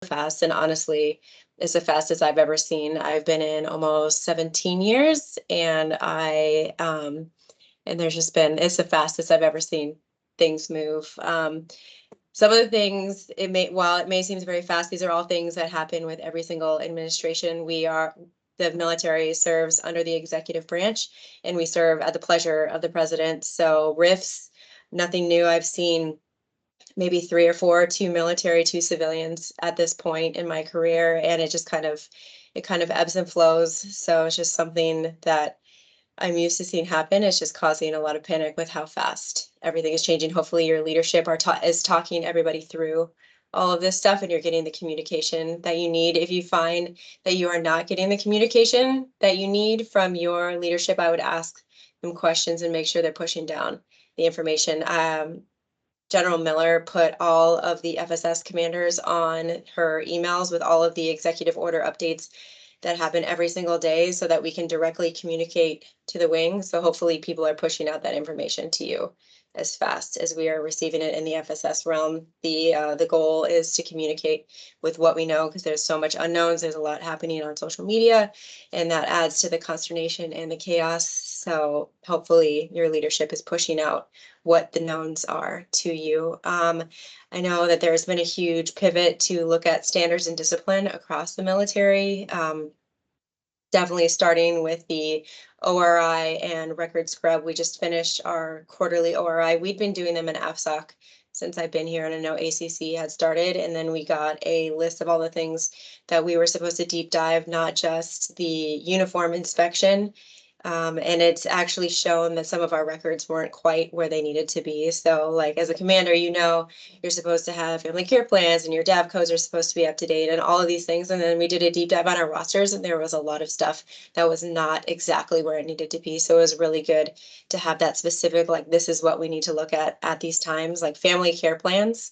fast, and honestly, it's the fastest I've ever seen. I've been in almost 17 years, and and there's just been, it's the fastest I've ever seen things move. Some of the things, while it may seem very fast, these are all things that happen with every single administration. The military serves under the executive branch, and we serve at the pleasure of the president. So rifts, nothing new. I've seen maybe 3 or 4, 2 military, 2 civilians at this point in my career, and it kind of ebbs and flows. So it's just something that I'm used to seeing happen. It's just causing a lot of panic with how fast everything is changing. Hopefully your leadership is talking everybody through all of this stuff, and you're getting the communication that you need. If you find that you are not getting the communication that you need from your leadership, I would ask them questions and make sure they're pushing down the information. General Miller put all of the FSS commanders on her emails with all of the executive order updates that happen every single day so that we can directly communicate to the wing. So hopefully people are pushing out that information to you as fast as we are receiving it in the FSS realm. The goal is to communicate with what we know, because there's so much unknowns. There's a lot happening on social media, and that adds to the consternation and the chaos. So hopefully your leadership is pushing out what the knowns are to you. I know that there's been a huge pivot to look at standards and discipline across the military. Definitely starting with the ORI and record scrub. We just finished our quarterly ORI. We'd been doing them in AFSOC since I've been here, and I know ACC had started, and then we got a list of all the things that we were supposed to deep dive, not just the uniform inspection. And it's actually shown that some of our records weren't quite where they needed to be. So like as a commander, you know, you're supposed to have family care plans and your DAV codes are supposed to be up to date and all of these things. And then we did a deep dive on our rosters, and there was a lot of stuff that was not exactly where it needed to be. So it was really good to have that specific, like, this is what we need to look at these times, like family care plans.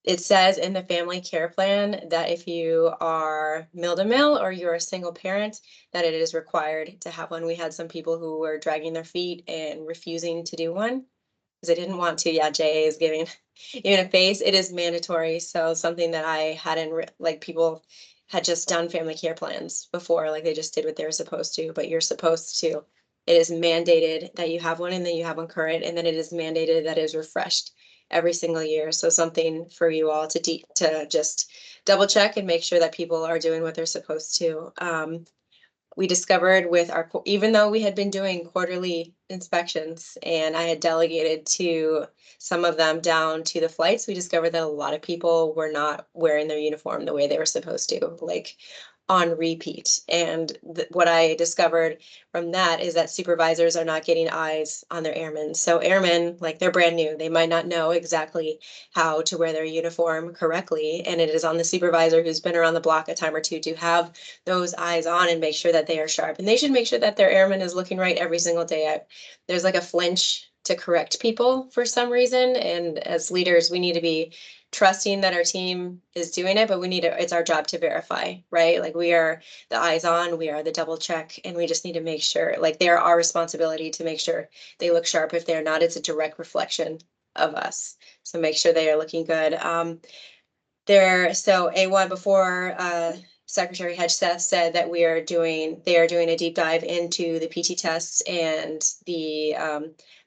It says in the family care plan that if you are mill-to-mill or you're a single parent, that it is required to have one. We had some people who were dragging their feet and refusing to do one because they didn't want to. Yeah, JA is giving even a face. It is mandatory. So something that I hadn't, like, people had just done family care plans before, like they just did what they were supposed to, but you're supposed to. It is mandated that you have one, and then you have one current, and then it is mandated that it is refreshed every single year. So something for you all to just double check and make sure that people are doing what they're supposed to. We discovered with even though we had been doing quarterly inspections and I had delegated to some of them down to the flights, we discovered that a lot of people were not wearing their uniform the way they were supposed to, like on repeat. And what I discovered from that is that supervisors are not getting eyes on their airmen. So airmen, like, they're brand new. They might not know exactly how to wear their uniform correctly. And it is on the supervisor who's been around the block a time or two to have those eyes on and make sure that they are sharp. And they should make sure that their airman is looking right every single day. There's like a flinch to correct people for some reason. And as leaders, we need to be trusting that our team is doing it, but it's our job to verify, right? Like, we are the eyes on, we are the double check, and we just need to make sure, like, they're our responsibility to make sure they look sharp. If they're not, it's a direct reflection of us. So make sure they are looking good. So A1, before Secretary Hedgeseth said that they are doing a deep dive into the PT tests and the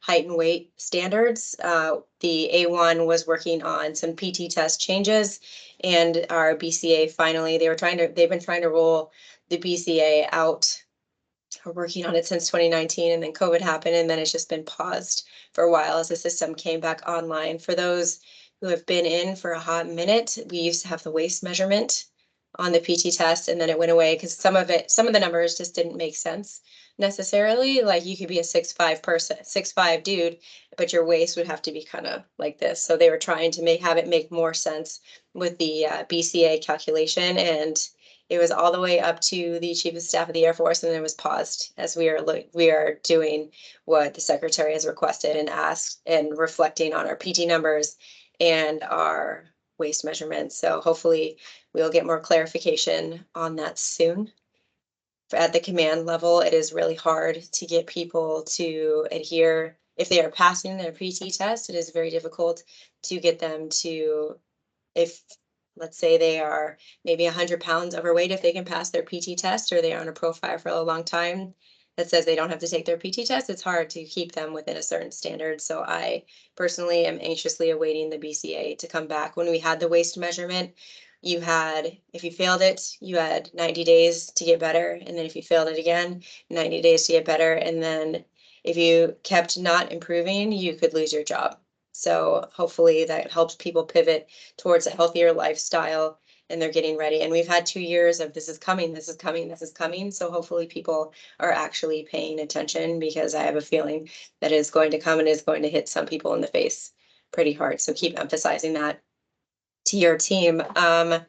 height and weight standards. The A1 was working on some PT test changes, and our BCA finally, they've been trying to roll the BCA out. We're working on it since 2019, and then COVID happened, and then it's just been paused for a while as the system came back online. For those who have been in for a hot minute, we used to have the waist measurement on the PT test, and then it went away because some of the numbers just didn't make sense necessarily. Like, you could be a 6'5" person, 6'5" dude, but your waist would have to be kind of like this. So they were trying to have it make more sense with the BCA calculation, and it was all the way up to the Chief of Staff of the Air Force, and then it was paused as we are doing what the Secretary has requested and asked, and reflecting on our PT numbers and our waist measurements. So hopefully we'll get more clarification on that soon. At the command level, it is really hard to get people to adhere. If they are passing their PT test, it is very difficult to get them to, if let's say they are maybe 100 pounds overweight, if they can pass their PT test, or they are on a profile for a long time that says they don't have to take their PT test, it's hard to keep them within a certain standard. So I personally am anxiously awaiting the BCA to come back. When we had the waist measurement, you had, if you failed it, you had 90 days to get better. And then if you failed it again, 90 days to get better. And then if you kept not improving, you could lose your job. So hopefully that helps people pivot towards a healthier lifestyle, and they're getting ready. And we've had 2 years of this is coming, this is coming, this is coming. So hopefully people are actually paying attention, because I have a feeling that is going to come and is going to hit some people in the face pretty hard. So keep emphasizing that to your team. My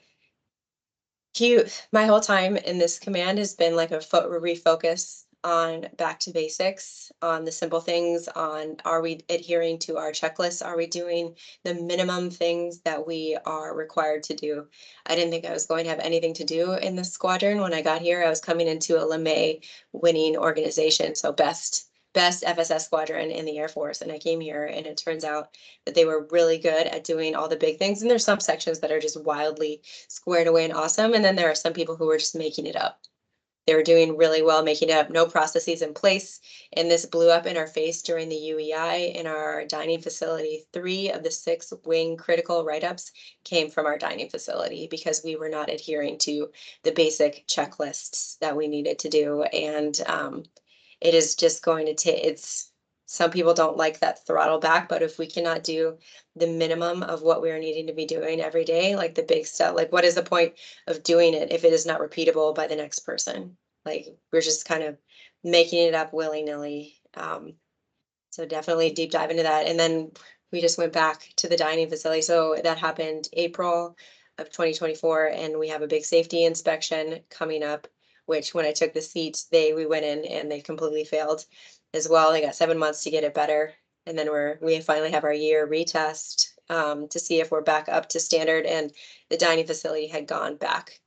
whole time in this command has been like a refocus on back to basics, on the simple things, on are we adhering to our checklists? Are we doing the minimum things that we are required to do? I didn't think I was going to have anything to do in this squadron. When I got here, I was coming into a LeMay winning organization. So best FSS squadron in the Air Force. And I came here, and it turns out that they were really good at doing all the big things. And there's some sections that are just wildly squared away and awesome. And then there are some people who were just making it up. They were doing really well, making it up, no processes in place. And this blew up in our face during the UEI in our dining facility. 3 of the 6 wing critical write-ups came from our dining facility, because we were not adhering to the basic checklists that we needed to do. And it is just going to take, some people don't like that throttle back, but if we cannot do the minimum of what we are needing to be doing every day, like the big stuff, like what is the point of doing it if it is not repeatable by the next person? Like we're just kind of making it up willy-nilly. So definitely deep dive into that. And then we just went back to the dining facility. So that happened April of 2024, and we have a big safety inspection coming up, which when I took the seat, we went in and they completely failed as well. They got 7 months to get it better. And then we finally have our year retest to see if we're back up to standard. And the dining facility had gone back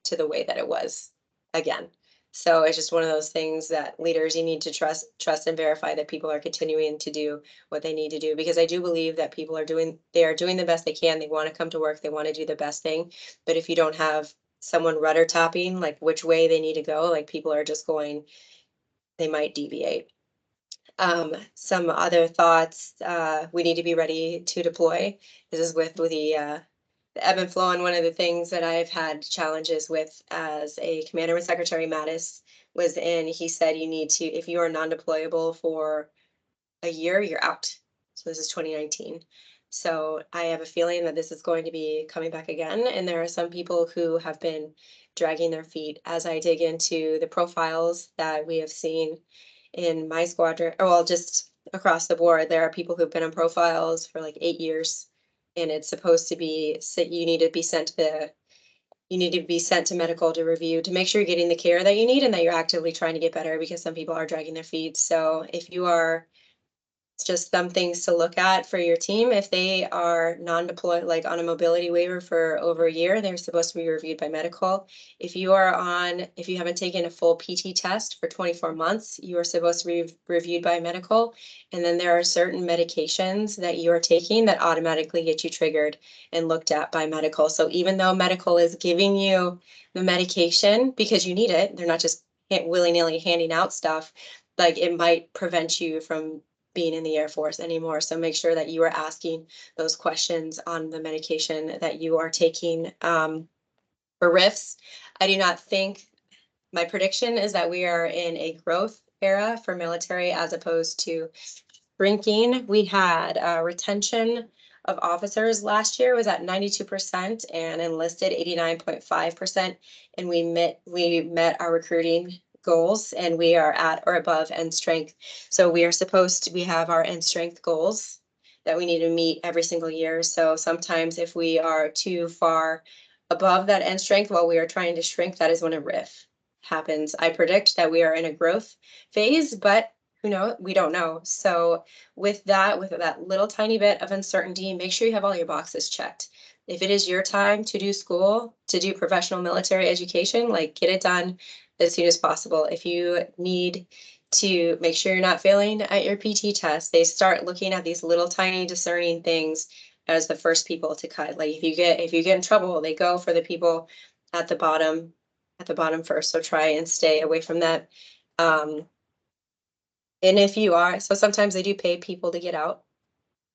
to the way that it was again. So it's just one of those things that leaders, you need to trust and verify that people are continuing to do what they need to do. Because I do believe that people are doing the best they can. They want to come to work. They want to do the best thing. But if you don't have someone rudder tapping, like which way they need to go, like people are just going, they might deviate. Some other thoughts, we need to be ready to deploy. This is with the ebb and flow. And one of the things that I've had challenges with as a commander with Secretary Mattis he said you need to, if you are non-deployable for a year, you're out. So this is 2019. So I have a feeling that this is going to be coming back again. And there are some people who have been dragging their feet. As I dig into the profiles that we have seen in my squadron, or well, just across the board, there are people who've been on profiles for like 8 years. And it's supposed to be, you need to be sent to medical to review to make sure you're getting the care that you need and that you're actively trying to get better, because some people are dragging their feet. So if you are, it's just some things to look at for your team. If they are non-deployed, like on a mobility waiver for over a year, they're supposed to be reviewed by medical. If you haven't taken a full PT test for 24 months, you are supposed to be reviewed by medical. And then there are certain medications that you are taking that automatically get you triggered and looked at by medical. So even though medical is giving you the medication because you need it, they're not just willy-nilly handing out stuff, like it might prevent you from being in the Air Force anymore. So make sure that you are asking those questions on the medication that you are taking. For RIFs, I do not think, my prediction is that we are in a growth era for military as opposed to shrinking. We had retention of officers last year was at 92% and enlisted 89.5%. And we met our recruiting goals, and we are at or above end strength. So we have our end strength goals that we need to meet every single year. So sometimes if we are too far above that end strength while we are trying to shrink, that is when a RIF happens. I predict that we are in a growth phase, but who knows? We don't know. So with that little tiny bit of uncertainty, make sure you have all your boxes checked. If it is your time to do school, to do professional military education, like get it done as soon as possible. If you need to make sure you're not failing at your PT test, they start looking at these little tiny discerning things as the first people to cut. Like if you get in trouble, they go for the people at the bottom first. So try and stay away from that. Um, and if you are, so sometimes they do pay people to get out,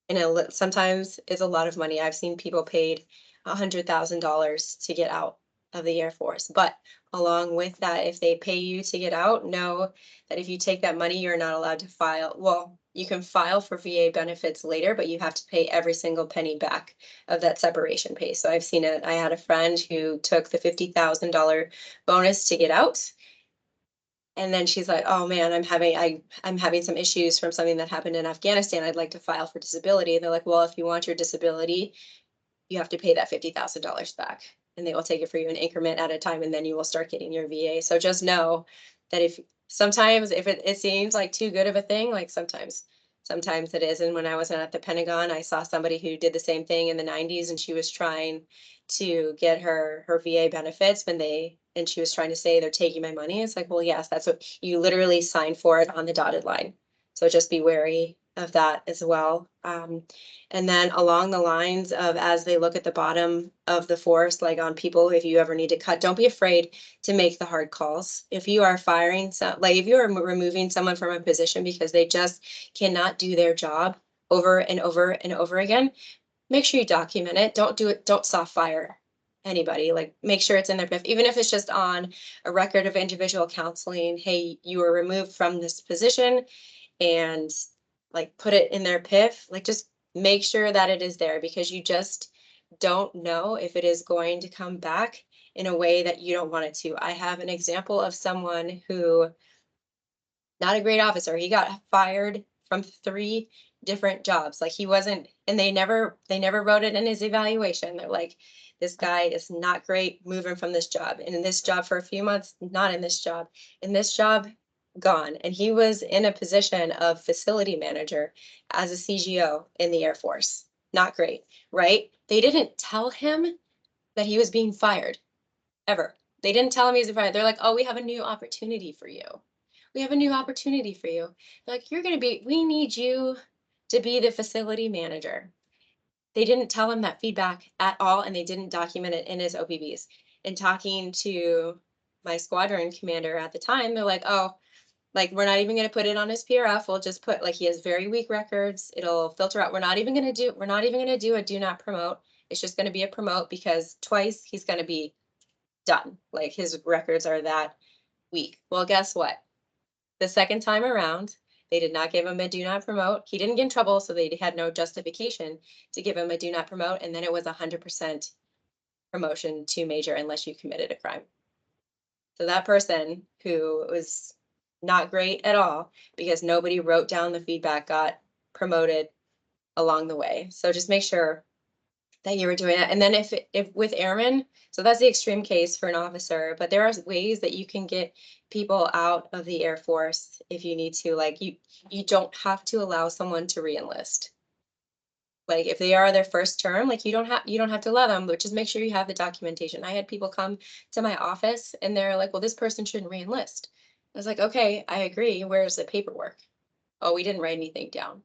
and sometimes it's a lot of money. I've seen people paid $100,000 to get out of the Air Force. But along with that, if they pay you to get out, know that if you take that money, you're not allowed to file. Well, you can file for VA benefits later, but you have to pay every single penny back of that separation pay. So I've seen it. I had a friend who took the $50,000 bonus to get out, and then she's like, "Oh man, I'm having some issues from something that happened in Afghanistan. I'd like to file for disability." And they're like, "Well, if you want your disability, you have to pay that $50,000 back, and they will take it for you in increment at a time, and then you will start getting your VA." So just know that if sometimes if it seems like too good of a thing, like sometimes it is. And when I was at the Pentagon, I saw somebody who did the same thing in the 90s, and she was trying to get her VA benefits and she was trying to say they're taking my money. It's like, well, yes, that's what you literally signed for it on the dotted line. So just be wary of that as well. And then along the lines of, as they look at the bottom of the force, like on people, if you ever need to cut, don't be afraid to make the hard calls. If you are firing like if you are removing someone from a position because they just cannot do their job over and over and over again, make sure you document it. Don't soft fire anybody. Like make sure it's in their PIF, even if it's just on a record of individual counseling. Hey, you were removed from this position, and like put it in their PIF. Like just make sure that it is there, because you just don't know if it is going to come back in a way that you don't want it to. I have an example of someone who, not a great officer. He got fired from 3 different jobs. Like he wasn't, and they never wrote it in his evaluation. They're like, this guy is not great, moving from this job. And in this job for a few months, not in this job. In this job, gone. And he was in a position of facility manager as a CGO in the Air Force. Not great, right? They didn't tell him that he was being fired ever. They didn't tell him he was fired. They're like, "Oh, we have a new opportunity for you. We have a new opportunity for you." They're like, we need you to be the facility manager. They didn't tell him that feedback at all, and they didn't document it in his OPBs. And talking to my squadron commander at the time, they're like, "Oh, like we're not even going to put it on his PRF. We'll just put, like, he has very weak records. It'll filter out. We're not even going to do a do not promote. It's just going to be a promote, because twice he's going to be done. Like his records are that weak." Well, guess what? The second time around, they did not give him a do not promote. He didn't get in trouble, so they had no justification to give him a do not promote. And then it was 100% promotion to major unless you committed a crime. So that person who was not great at all, because nobody wrote down the feedback, got promoted along the way. So just make sure that you were doing that. And then if with airmen, so that's the extreme case for an officer, but there are ways that you can get people out of the Air Force if you need to. Like you don't have to allow someone to reenlist. Like if they are their first term, like you don't have to allow them, but just make sure you have the documentation. I had people come to my office and they're like, "Well, this person shouldn't reenlist." I was like, "Okay, I agree. Where's the paperwork?" "Oh, we didn't write anything down."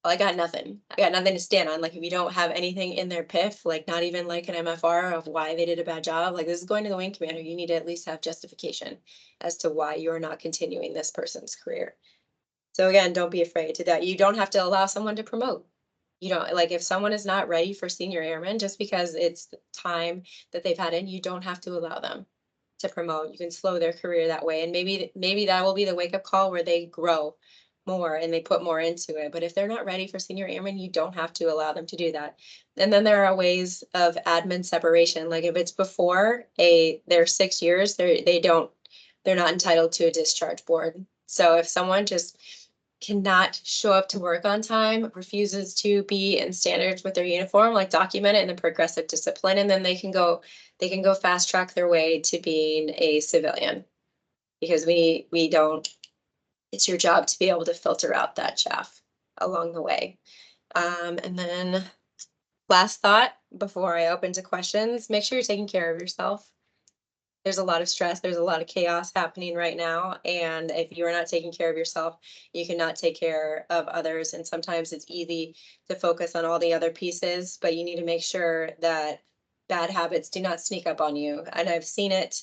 Well, I got nothing. I got nothing to stand on. Like, if you don't have anything in their PIF, like not even like an MFR of why they did a bad job, like this is going to the wing commander. You need to at least have justification as to why you're not continuing this person's career. So again, don't be afraid to that. You don't have to allow someone to promote. You don't, like, if someone is not ready for senior airman, just because it's the time that they've had in, you don't have to allow them to promote. You can slow their career that way. And maybe that will be the wake up call where they grow more and they put more into it. But if they're not ready for senior airman, you don't have to allow them to do that. And then there are ways of admin separation. Like if it's before their 6 years, they're not entitled to a discharge board. So if someone just cannot show up to work on time, refuses to be in standards with their uniform, like document it in the progressive discipline, and then they can go fast track their way to being a civilian, because we don't, it's your job to be able to filter out that chaff along the way. And then last thought before I open to questions, make sure you're taking care of yourself. there's a lot of stress, there's a lot of chaos happening right now. And if you are not taking care of yourself, you cannot take care of others. And sometimes it's easy to focus on all the other pieces, but you need to make sure that bad habits do not sneak up on you. And I've seen it.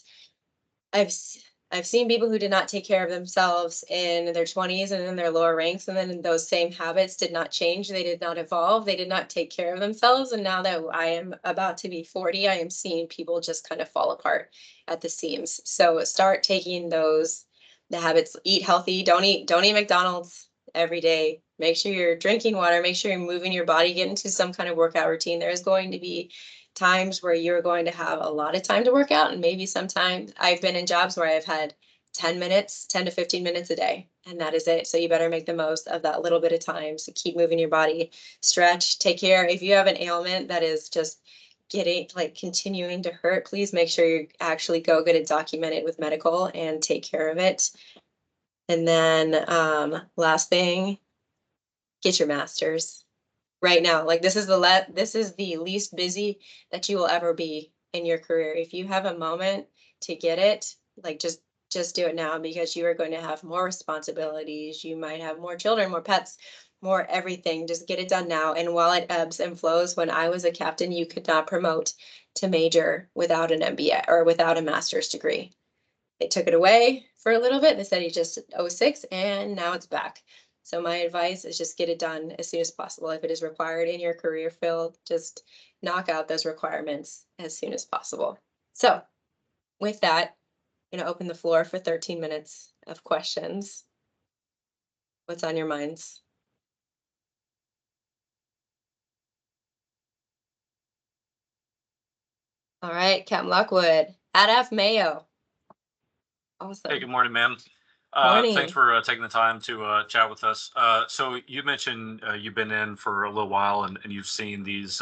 I've s- I've seen people who did not take care of themselves in their 20s and in their lower ranks, and then those same habits did not change. They did not evolve. They did not take care of themselves. And now that I am about to be 40, I am seeing people just kind of fall apart at the seams. So start taking the habits. Eat healthy. Don't eat McDonald's every day. Make sure you're drinking water. Make sure you're moving your body. Get into some kind of workout routine. There's going to be times where you're going to have a lot of time to work out, and maybe sometimes I've been in jobs where I've had 10 minutes, 10 to 15 minutes a day, and that is it. So you better make the most of that little bit of time. So keep moving your body, stretch, take care. If you have an ailment that is just getting like continuing to hurt, please make sure you actually go get it documented with medical and take care of it. And then last thing, get your master's right now. Like this is the least busy that you will ever be in your career. If you have a moment to get it, like just do it now, because you are going to have more responsibilities. You might have more children, more pets, more everything. Just get it done now. And while it ebbs and flows, when I was a captain, you could not promote to major without an MBA or without a master's degree. They took it away for a little bit. They said he just 06, and now it's back. So my advice is just get it done as soon as possible. If it is required in your career field, just knock out those requirements as soon as possible. So with that, I'm going to open the floor for 13 minutes of questions. What's on your minds? All right, Captain Lockwood, at F Mayo. Awesome. Hey, good morning, ma'am. Thanks Morning. for taking the time to chat with us. So you mentioned you've been in for a little while, and you've seen these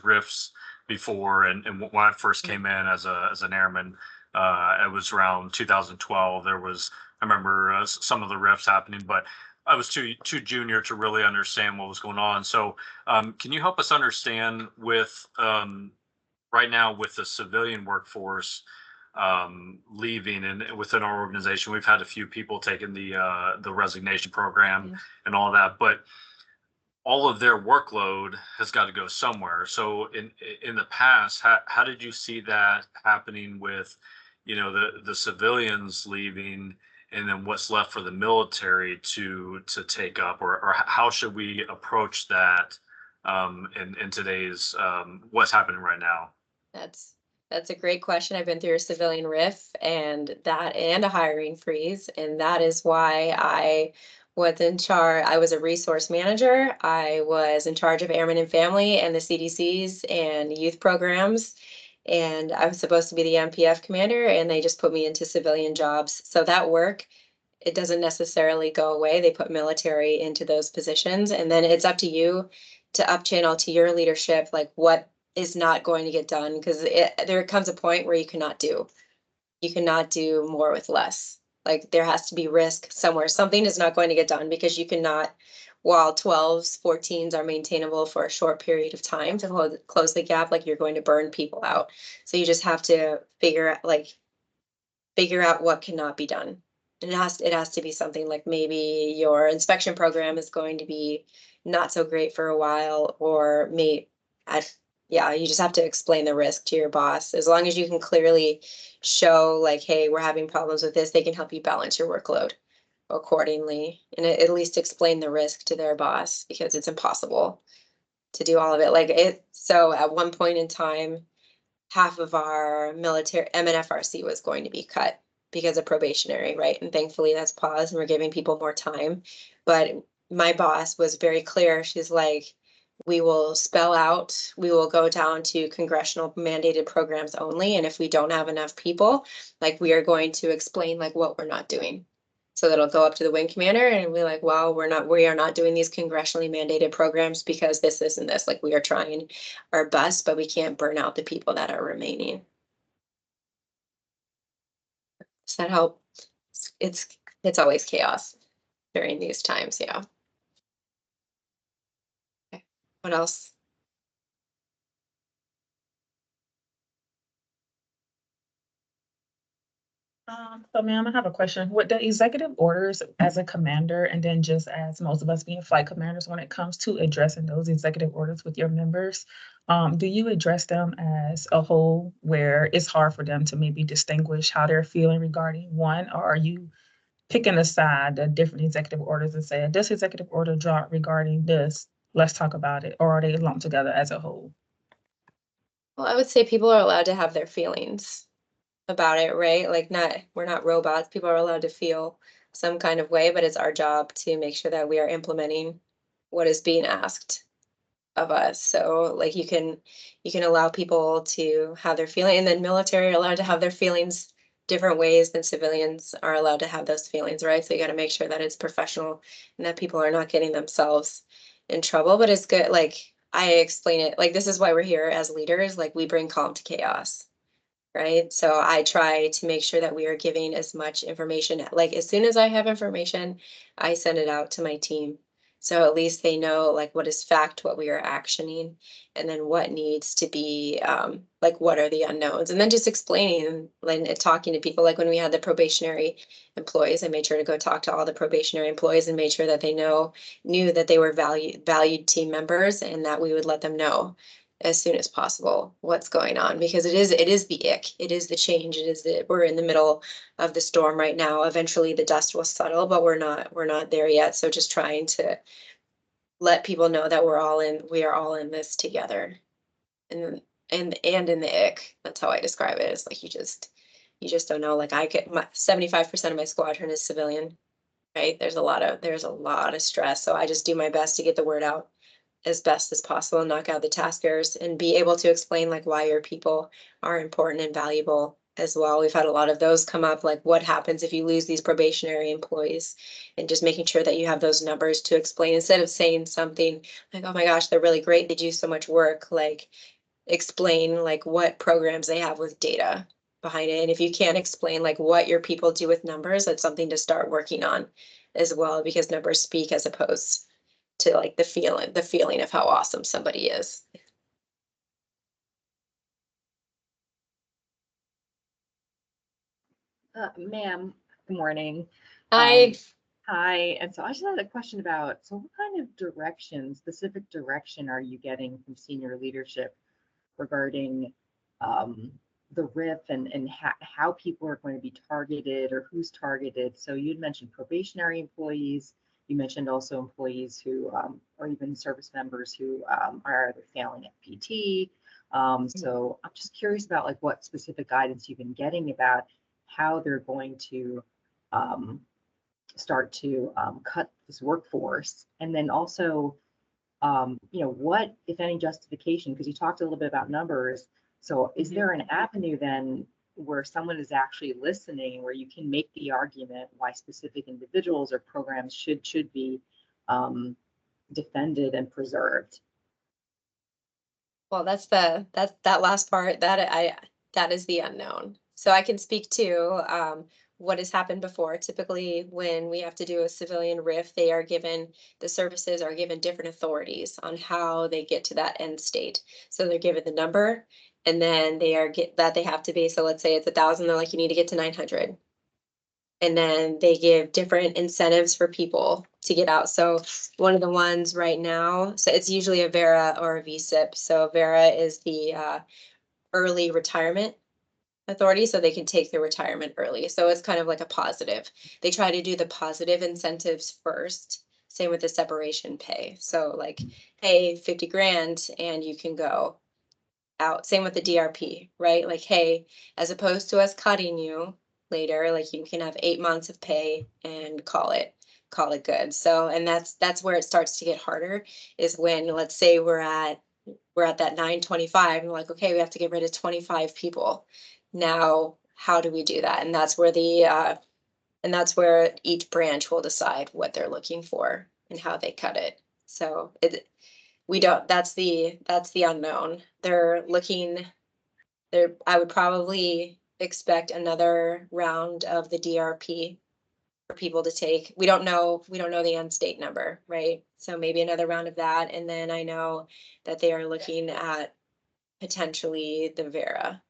rifts before. And when I first came in as an airman, it was around 2012. I remember some of the rifts happening, but I was too junior to really understand what was going on. So can you help us understand with right now with the civilian workforce leaving, and within our organization we've had a few people taking the resignation program and all that, but all of their workload has got to go somewhere. So in the past, how did you see that happening with, the civilians leaving, and then what's left for the military to take up, or how should we approach that in today's what's happening right now? That's that's a great question. I've been through a civilian RIF and a hiring freeze, and that is why I was in charge. I was a resource manager. I was in charge of Airmen and Family and the CDCs and youth programs, and I was supposed to be the MPF commander, and they just put me into civilian jobs. So that work, it doesn't necessarily go away. They put military into those positions, and then it's up to you to up channel to your leadership, like what is not going to get done, because there comes a point where you cannot do more with less. Like there has to be risk somewhere. Something is not going to get done because you cannot, while 12s, 14s are maintainable for a short period of time to close the gap, like you're going to burn people out. So you just have to figure out what cannot be done. And it has to be something like maybe your inspection program is going to be not so great for a while, or yeah, you just have to explain the risk to your boss. As long as you can clearly show like, hey, we're having problems with this, they can help you balance your workload accordingly, and at least explain the risk to their boss, because it's impossible to do all of it. So at one point in time, half of our military MNFRC was going to be cut because of probationary, right? And thankfully that's paused and we're giving people more time. But my boss was very clear. She's like, we will spell out, we will go down to congressional mandated programs only. And if we don't have enough people, like we are going to explain like what we're not doing. So that'll go up to the wing commander and be like, well, we are not doing these congressionally mandated programs because this, and this. Like we are trying our best, but we can't burn out the people that are remaining. Does that help? It's it's always chaos during these times. Yeah. Okay. What else? So ma'am, I have a question. With the executive orders as a commander, and then just as most of us being flight commanders, when it comes to addressing those executive orders with your members, do you address them as a whole where it's hard for them to maybe distinguish how they're feeling regarding one, or are you picking aside the different executive orders and saying this executive order dropped regarding this, let's talk about it, or are they lumped together as a whole? Well, I would say people are allowed to have their feelings about it, right? Like not we're not robots. People are allowed to feel some kind of way, but it's our job to make sure that we are implementing what is being asked of us. So like you can allow people to have their feeling, and then military are allowed to have their feelings different ways than civilians are allowed to have those feelings, right? So you got to make sure that it's professional and that people are not getting themselves in trouble. But it's good, like I explain it, like this is why we're here as leaders, like we bring calm to chaos, right? So I try to make sure that we are giving as much information. Like as soon as I have information, I send it out to my team. So at least they know like what is fact, what we are actioning, and then what needs to be like what are the unknowns, and then just explaining and talking to people. Like when we had the probationary employees, I made sure to go talk to all the probationary employees and made sure that they knew that they were valued team members, and that we would let them know as soon as possible what's going on, because it is the ick, it is the change, it is the we're in the middle of the storm right now. Eventually the dust will settle, but we're not there yet. So just trying to let people know that we are all in this together. And in the ick, that's how I describe it. It's like you just don't know. Like I get my 75% of my squadron is civilian, right? There's a lot of stress, so I just do my best to get the word out as best as possible, knock out the taskers, and be able to explain like why your people are important and valuable as well. We've had a lot of those come up, like what happens if you lose these probationary employees, and just making sure that you have those numbers to explain instead of saying something like, oh my gosh, they're really great, they do so much work. Like explain like what programs they have with data behind it. And if you can't explain like what your people do with numbers, that's something to start working on as well, because numbers speak as opposed to like the feeling of how awesome somebody is. Ma'am, good morning. I Hi, and so I just had a question about, so what kind of specific direction are you getting from senior leadership regarding um, the RIF and how people are going to be targeted or who's targeted? So you'd mentioned probationary employees. You mentioned also employees who, or even service members who are either failing at PT. So I'm just curious about like what specific guidance you've been getting about how they're going to um, start to cut this workforce, and then also what, if any, justification, because you talked a little bit about numbers. So is there an avenue then where someone is actually listening, where you can make the argument why specific individuals or programs should be defended and preserved? Well, that last part that is the unknown. So I can speak to what has happened before. Typically, when we have to do a civilian RIF, the services are given different authorities on how they get to that end state. So they're given the number, and then they have to be. So let's say it's 1,000. They're like, you need to get to 900. And then they give different incentives for people to get out. So one of the ones right now, so it's usually a VERA or a VSIP. So VERA is the early retirement authority, so they can take their retirement early. So it's kind of like a positive. They try to do the positive incentives first. Same with the separation pay. So like, hey, 50 grand and you can go out. Same with the DRP, right? Like, hey, as opposed to us cutting you later, like you can have 8 months of pay and call it good. So, and that's where it starts to get harder, is when, let's say we're at that 925 and we're like, okay, we have to get rid of 25 people. Now, how do we do that? And that's where each branch will decide what they're looking for and how they cut it. So we don't, that's the unknown. I would probably expect another round of the DRP for people to take. We don't know the end state number, right? So maybe another round of that. And then I know that they are looking at potentially the Vera,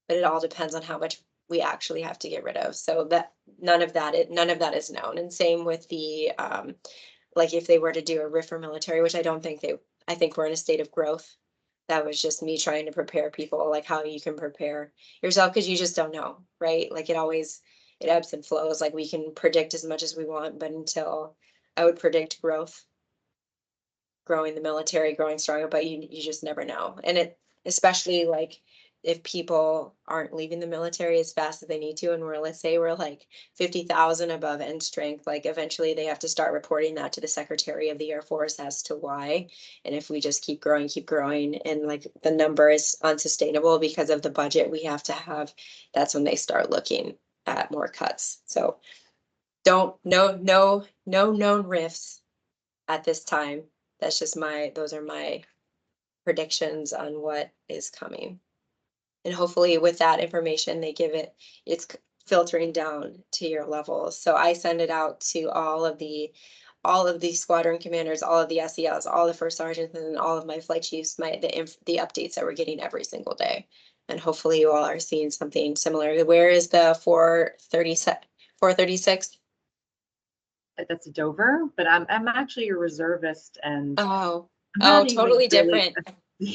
but it all depends on how much we actually have to get rid of. So that none of that is known. And same with the like if they were to do a RIF for military, which I think we're in a state of growth. That was just me trying to prepare people, like how you can prepare yourself, because you just don't know, right? Like it ebbs and flows. Like we can predict as much as we want, but until I would predict growing the military, growing stronger, but you just never know. And it, especially like if people aren't leaving the military as fast as they need to, and let's say we're like 50,000 above end strength, like eventually they have to start reporting that to the Secretary of the Air Force as to why. And if we just keep growing, and like the number is unsustainable because of the budget we have to have, that's when they start looking at more cuts. So no known rifts at this time. That's just those are my predictions on what is coming. And hopefully with that information, it's filtering down to your levels. So I send it out to all of the squadron commanders, all of the SELs, all the first sergeants, and all of my flight chiefs, the updates that we're getting every single day. And hopefully you all are seeing something similar. Where is the 436? That's Dover, but I'm actually a reservist, and Oh, I'm not even totally really, different.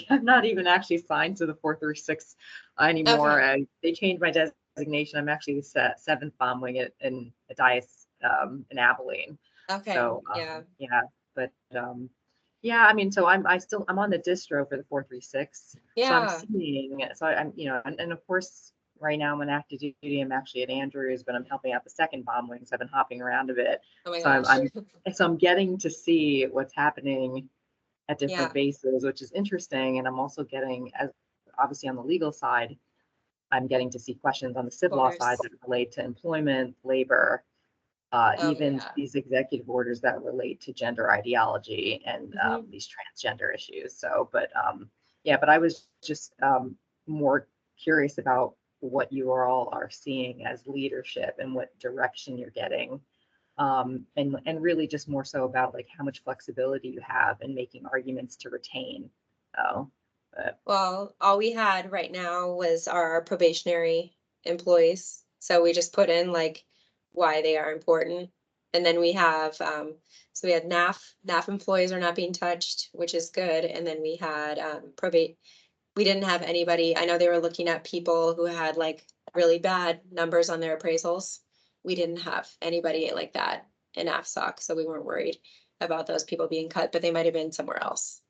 I'm not even actually signed to the 436 anymore. Okay. They changed my designation. I'm actually the 7th bomb wing in a dice in Abilene. Okay. So Yeah. yeah, but yeah, I mean, so I'm on the distro for the 436. So I'm Yeah. seeing, so I'm, and of course, right now I'm on active duty. I'm actually at Andrews, but I'm helping out the 2nd bomb wing, so I've been hopping around a bit. Oh my So gosh. I'm getting to see what's happening at different Yeah. bases, which is interesting. And I'm also getting, as obviously on the legal side, I'm getting to see questions on the civ law side that relate to employment, labor, Oh even yeah. these executive orders that relate to gender ideology and Mhm. these transgender issues. So, but yeah, but I was just more curious about what you all are seeing as leadership and what direction you're getting. And really just more so about like how much flexibility you have in making arguments to retain. So, but Well, all we had right now was our probationary employees. So we just put in like why they are important. And then we have, so we had NAF employees are not being touched, which is good. And then we had probate. We didn't have anybody. I know they were looking at people who had like really bad numbers on their appraisals. We didn't have anybody like that in AFSOC, so we weren't worried about those people being cut, but they might have been somewhere else.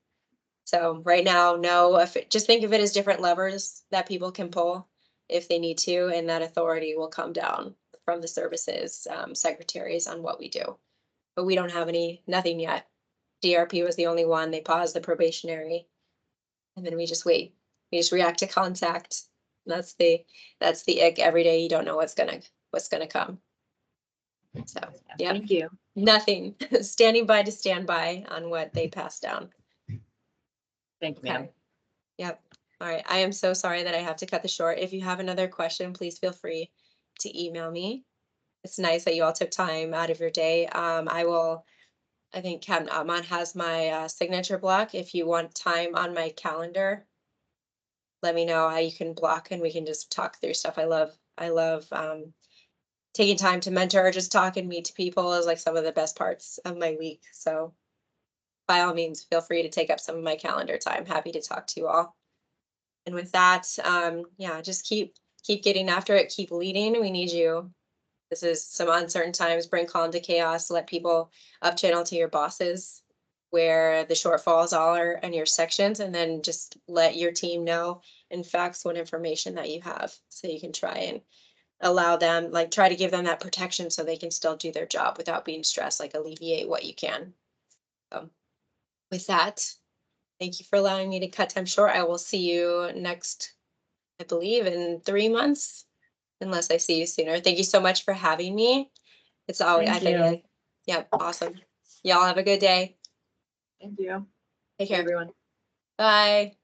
So right now, no, just think of it as different levers that people can pull if they need to, and that authority will come down from the services secretaries on what we do. But we don't have nothing yet. DRP was the only one. They paused the probationary, and then we just wait. We just react to contact. That's the ick every day. You don't know what's gonna come. So yeah, thank you. nothing. Standing by to stand by on what they pass down. Thank you, ma'am. Okay. Yep. All right. I am so sorry that I have to cut this short. If you have another question, please feel free to email me. It's nice that you all took time out of your day. I think Captain Atman has my signature block. If you want time on my calendar, let me know how you can block and we can just talk through stuff. I love taking time to mentor or just talk and meet people is like some of the best parts of my week. So by all means, feel free to take up some of my calendar time. Happy to talk to you all. And with that, yeah, just keep getting after it, keep leading. We need you. This is some uncertain times, bring calm to chaos, let people up channel to your bosses where the shortfalls are in your sections, and then just let your team know and fax what information that you have so you can try and allow them, like try to give them that protection so they can still do their job without being stressed, like alleviate what you can. So with that, thank you for allowing me to cut time short. I will see you next, I believe, in 3 months, unless I see you sooner. Thank you so much for having me. It's always, I Thank you. think, yeah, awesome. Y'all have a good day. Thank you. Take Hey, care. everyone. Bye.